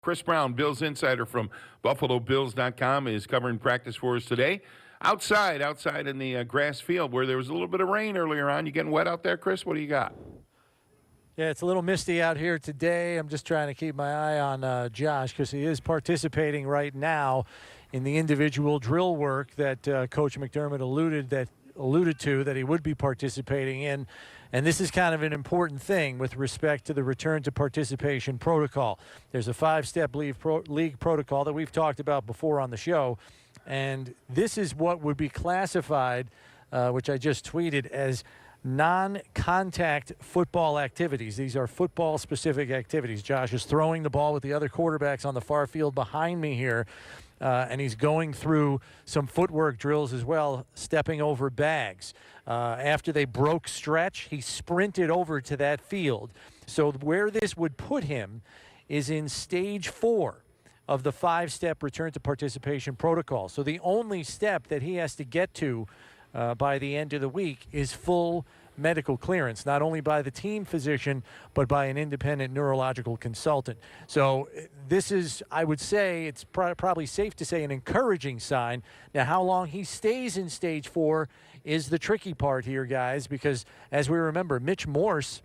Chris Brown, Bills insider from BuffaloBills.com, is covering practice for us today. Outside in the grass field where there was a little bit of rain earlier on. You getting wet out there, Chris? What do you got? Yeah, it's a little misty out here today. I'm just trying to keep my eye on Josh because he is participating right now in the individual drill work that Coach McDermott alluded to that he would be participating in. And this is kind of an important thing with respect to the return to participation protocol. There's a 5-step league protocol that we've talked about before on the show. And this is what would be classified, which I just tweeted, as non-contact football activities. These are football-specific activities. Josh is throwing the ball with the other quarterbacks on the far field behind me here. And he's going through some footwork drills as well, stepping over bags. After they broke stretch, he sprinted over to that field. So where this would put him is in stage 4 of the 5-step return to participation protocol. So the only step that he has to get to by the end of the week is full medical clearance, not only by the team physician, but by an independent neurological consultant. So this is, I would say, it's probably safe to say, an encouraging sign. Now, how long he stays in stage 4 is the tricky part here, guys, because as we remember, Mitch Morse,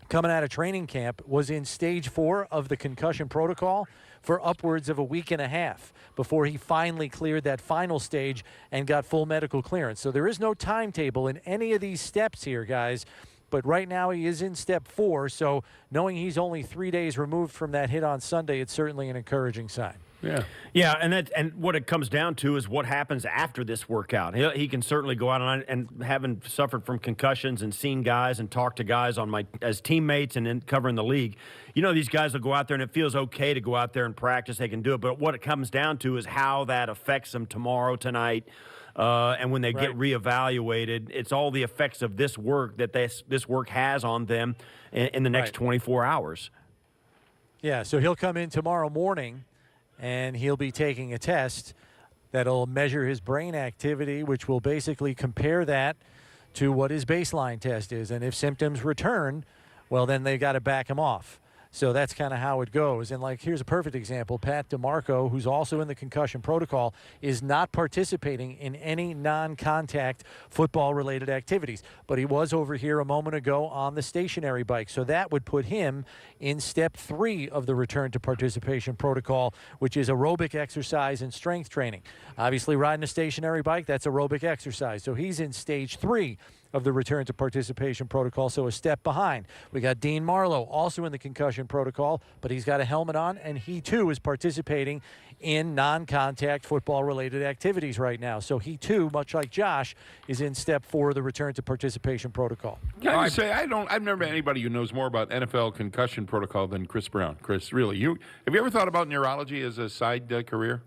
coming out of training camp, was in stage 4 of the concussion protocol for upwards of a week and a half before he finally cleared that final stage and got full medical clearance. So there is no timetable in any of these steps here, guys. But right now he is in step 4, so knowing he's only 3 days removed from that hit on Sunday, it's certainly an encouraging sign. Yeah, and what it comes down to is what happens after this workout. He can certainly go out and having suffered from concussions and seen guys and talked to guys as teammates and then covering the league. You know, these guys will go out there and it feels okay to go out there and practice. They can do it, but what it comes down to is how that affects them tomorrow, tonight. And when they get reevaluated, it's all the effects of this work that this work has on them in the next 24 hours. Yeah, so he'll come in tomorrow morning, and he'll be taking a test that'll measure his brain activity, which will basically compare that to what his baseline test is. And if symptoms return, well, then they got to back him off. So that's kind of how it goes. And, here's a perfect example. Pat DeMarco, who's also in the concussion protocol, is not participating in any non-contact football-related activities. But he was over here a moment ago on the stationary bike. So that would put him in step 3 of the return to participation protocol, which is aerobic exercise and strength training. Obviously, riding a stationary bike, that's aerobic exercise. So he's in stage 3 of the return to participation protocol, so a step behind. We got Dean Marlowe also in the concussion protocol, but he's got a helmet on, and he too is participating in non-contact football-related activities right now. So he too, much like Josh, is in step 4 of the return to participation protocol. Can I just say, I've never met anybody who knows more about NFL concussion protocol than Chris Brown. Chris, really, have you ever thought about neurology as a side career?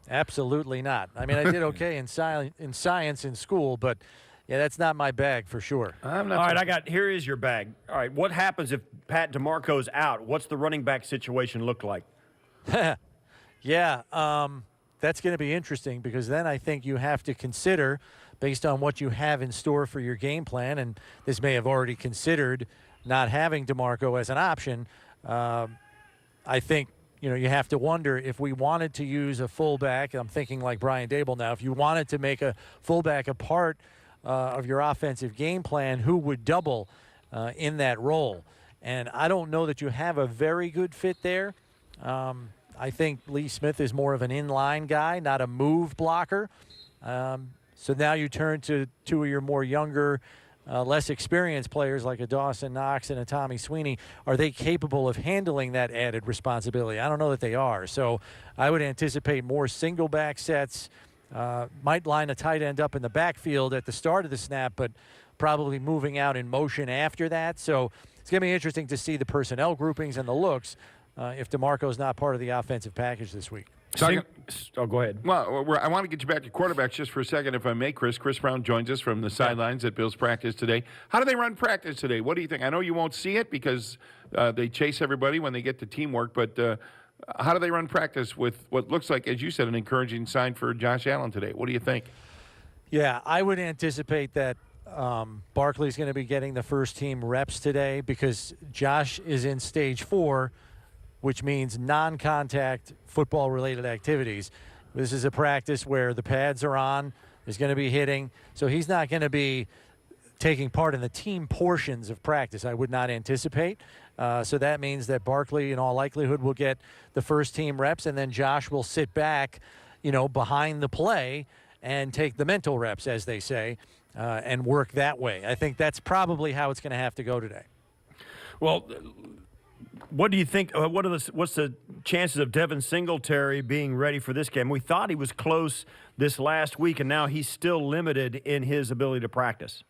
Absolutely not. I mean, I did okay in science in school, but yeah, that's not my bag for sure. All right, here is your bag. All right, what happens if Pat DeMarco's out? What's the running back situation look like? Yeah, that's going to be interesting because then I think you have to consider, based on what you have in store for your game plan, and this may have already considered not having DeMarco as an option, I think you have to wonder if we wanted to use a fullback. I'm thinking like Brian Dable now. If you wanted to make a fullback a part of your offensive game plan, who would double in that role? And I don't know that you have a very good fit there. I think Lee Smith is more of an inline guy, not a move blocker. So now you turn to 2 of your more younger, less experienced players like a Dawson Knox and a Tommy Sweeney. Are they capable of handling that added responsibility? I don't know that they are. So I would anticipate more single back sets. Might line a tight end up in the backfield at the start of the snap, but probably moving out in motion after that. So it's going to be interesting to see the personnel groupings and the looks if DeMarco's not part of the offensive package this week. Go ahead. Well, I want to get you back to quarterbacks just for a second, if I may, Chris. Chris Brown joins us from the sidelines at Bills practice today. How do they run practice today? What do you think? I know you won't see it because they chase everybody when they get to teamwork, but how do they run practice with what looks like, as you said, an encouraging sign for Josh Allen today? What do you think? Yeah, I would anticipate that Barkley's going to be getting the first team reps today because Josh is in stage 4 which means non-contact football-related activities. This is a practice where the pads are on. There's going to be hitting. So he's not going to be taking part in the team portions of practice, I would not anticipate. So that means that Barkley, in all likelihood, will get the first team reps, and then Josh will sit back, behind the play and take the mental reps, as they say, and work that way. I think that's probably how it's going to have to go today. Well, what do you think? What's the chances of Devin Singletary being ready for this game? We thought he was close this last week, and now he's still limited in his ability to practice.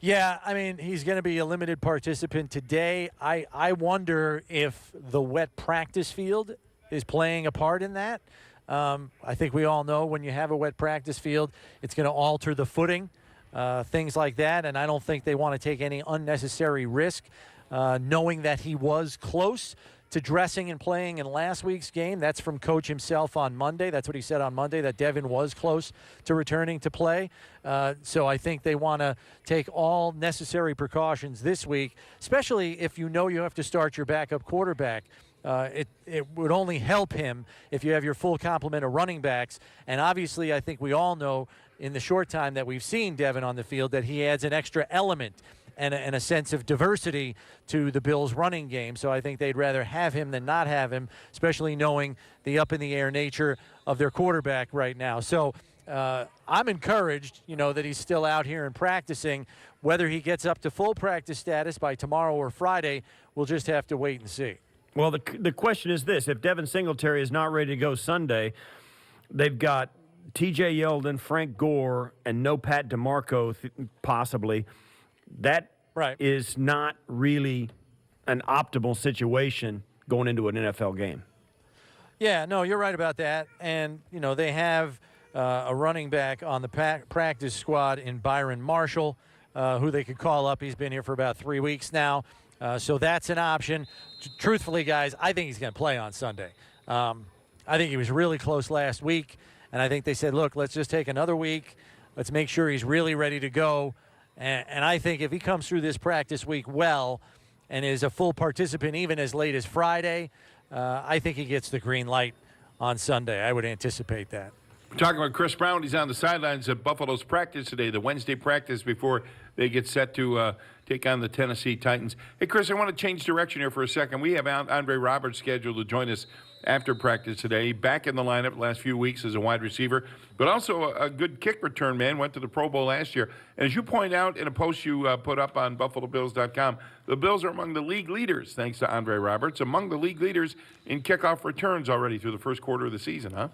Yeah, I mean, he's going to be a limited participant today. I wonder if the wet practice field is playing a part in that. I think we all know when you have a wet practice field, it's going to alter the footing, things like that, and I don't think they want to take any unnecessary risk, knowing that he was close to dressing and playing in last week's game. That's from Coach himself on Monday. That's what he said on Monday, that Devin was close to returning to play. So I think they want to take all necessary precautions this week, especially if you have to start your backup quarterback. It would only help him if you have your full complement of running backs. And obviously, I think we all know in the short time that we've seen Devin on the field that he adds an extra element and a sense of diversity to the Bills' running game. So I think they'd rather have him than not have him, especially knowing the up-in-the-air nature of their quarterback right now. So I'm encouraged, that he's still out here and practicing. Whether he gets up to full practice status by tomorrow or Friday, we'll just have to wait and see. Well, the question is this. If Devin Singletary is not ready to go Sunday, they've got T.J. Yeldon, Frank Gore, and no Pat DeMarco possibly. That is not really an optimal situation going into an NFL game. Yeah, no, you're right about that. And, they have a running back on the practice squad in Byron Marshall, who they could call up. He's been here for about 3 weeks now. So that's an option. Truthfully, guys, I think he's going to play on Sunday. I think he was really close last week, and I think they said, look, let's just take another week. Let's make sure he's really ready to go. And I think if he comes through this practice week well and is a full participant even as late as Friday, I think he gets the green light on Sunday. I would anticipate that. We're talking about Chris Brown. He's on the sidelines of Buffalo's practice today, the Wednesday practice before they get set to take on the Tennessee Titans. Hey, Chris, I want to change direction here for a second. We have Andre Roberts scheduled to join us after practice today. Back in the lineup the last few weeks as a wide receiver, but also a good kick return man. Went to the Pro Bowl last year. And as you point out in a post you put up on BuffaloBills.com, the Bills are among the league leaders, thanks to Andre Roberts, among the league leaders in kickoff returns already through the first quarter of the season, huh?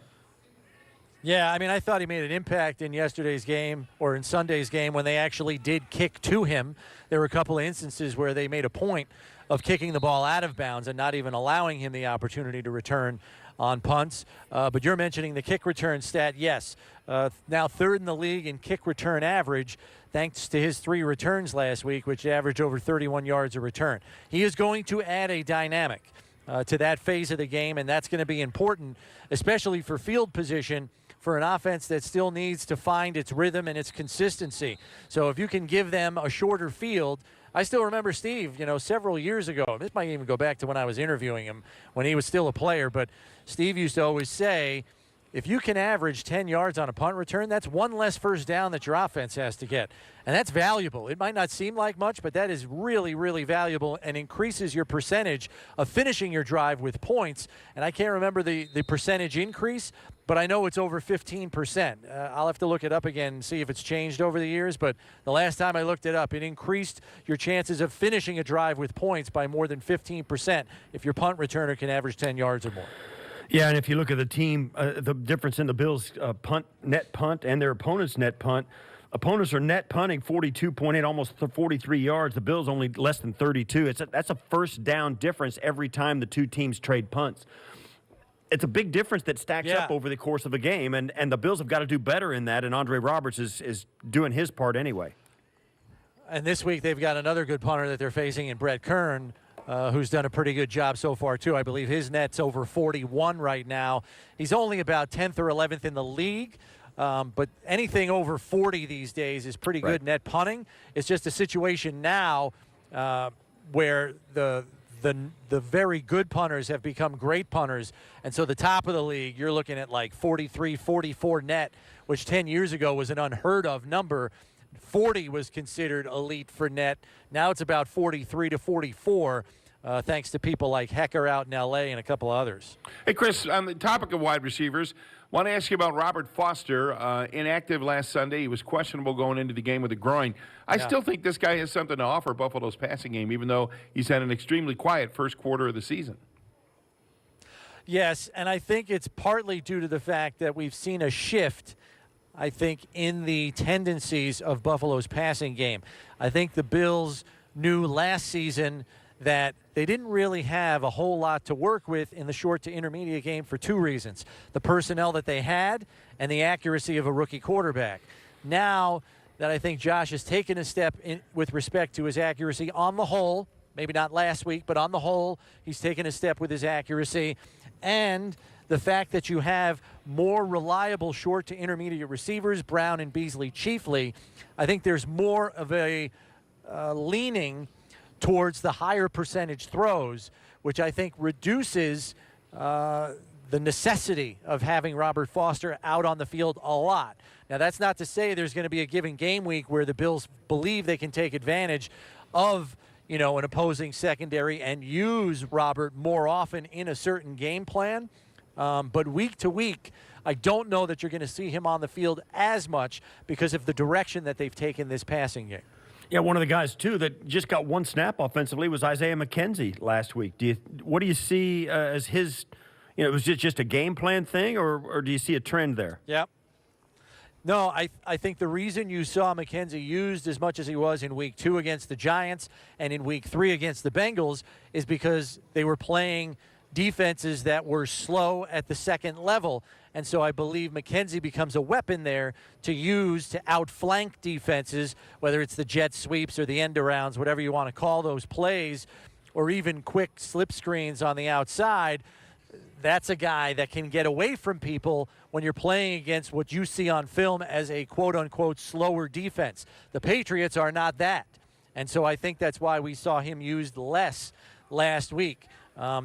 Yeah, I mean, I thought he made an impact in yesterday's game or in Sunday's game when they actually did kick to him. There were a couple of instances where they made a point of kicking the ball out of bounds and not even allowing him the opportunity to return on punts. But you're mentioning the kick return stat. Yes, now third in the league in kick return average, thanks to his 3 returns last week, which averaged over 31 yards a return. He is going to add a dynamic to that phase of the game, and that's going to be important, especially for field position, for an offense that still needs to find its rhythm and its consistency. So if you can give them a shorter field, I still remember Steve, several years ago, this might even go back to when I was interviewing him when he was still a player, but Steve used to always say, if you can average 10 yards on a punt return, that's one less first down that your offense has to get. And that's valuable. It might not seem like much, but that is really, really valuable and increases your percentage of finishing your drive with points. And I can't remember the percentage increase, but I know it's over 15%. I'll have to look it up again and see if it's changed over the years. But the last time I looked it up, it increased your chances of finishing a drive with points by more than 15% if your punt returner can average 10 yards or more. Yeah, and if you look at the team, the difference in the Bills' net punt and their opponent's net punt, opponents are net punting 42.8, almost 43 yards. The Bills only less than 32. That's a first down difference every time the two teams trade punts. It's a big difference that stacks up over the course of a game, and the Bills have got to do better in that, and Andre Roberts is doing his part anyway. And this week they've got another good punter that they're facing in Brett Kern, who's done a pretty good job so far, too. I believe his net's over 41 right now. He's only about 10th or 11th in the league, but anything over 40 these days is pretty good net punting. It's just a situation now where the the very good punters have become great punters. And so the top of the league, you're looking at like 43, 44 net, which 10 years ago was an unheard of number. 40 was considered elite for net. Now it's about 43 to 44, thanks to people like Hecker out in L.A. and a couple others. Hey, Chris, on the topic of wide receivers, want to ask you about Robert Foster, inactive last Sunday. He was questionable going into the game with a groin. I still think this guy has something to offer Buffalo's passing game, even though he's had an extremely quiet first quarter of the season. Yes, and I think it's partly due to the fact that we've seen a shift, I think, in the tendencies of Buffalo's passing game. I think the Bills knew last season that they didn't really have a whole lot to work with in the short to intermediate game for two reasons: the personnel that they had and the accuracy of a rookie quarterback. Now that I think Josh has taken a step in with respect to his accuracy on the whole, maybe not last week, but on the whole, he's taken a step with his accuracy. And the fact that you have more reliable short to intermediate receivers, Brown and Beasley chiefly, I think there's more of a leaning towards the higher percentage throws, which I think reduces the necessity of having Robert Foster out on the field a lot. Now, that's not to say there's going to be a given game week where the Bills believe they can take advantage of, an opposing secondary and use Robert more often in a certain game plan. But week to week, I don't know that you're going to see him on the field as much because of the direction that they've taken this passing game. Yeah, one of the guys, too, that just got one snap offensively was Isaiah Mackenzie last week. What do you see as his, was just a game plan thing, or do you see a trend there? Yep. No, I think the reason you saw Mackenzie used as much as he was in week 2 against the Giants and in week 3 against the Bengals is because they were playing defenses that were slow at the second level. And so I believe Mackenzie becomes a weapon there to use to outflank defenses, whether it's the jet sweeps or the end arounds, whatever you want to call those plays, or even quick slip screens on the outside. That's a guy that can get away from people when you're playing against what you see on film as a quote-unquote slower defense. The Patriots are not that. And so I think that's why we saw him used less last week.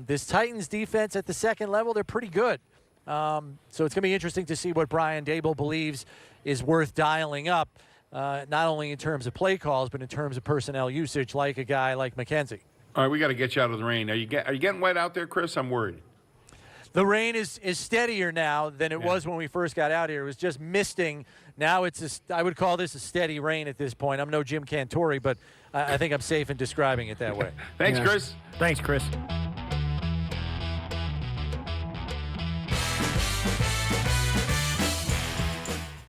This Titans defense at the second level, they're pretty good. So it's going to be interesting to see what Brian Daboll believes is worth dialing up, not only in terms of play calls, but in terms of personnel usage, like a guy like Mackenzie. All right, we got to get you out of the rain. Are you getting wet out there, Chris? I'm worried. The rain is steadier now than it was when we first got out here. It was just misting. Now I would call this a steady rain at this point. I'm no Jim Cantori, but I think I'm safe in describing it that way. Thanks, Chris. Thanks, Chris.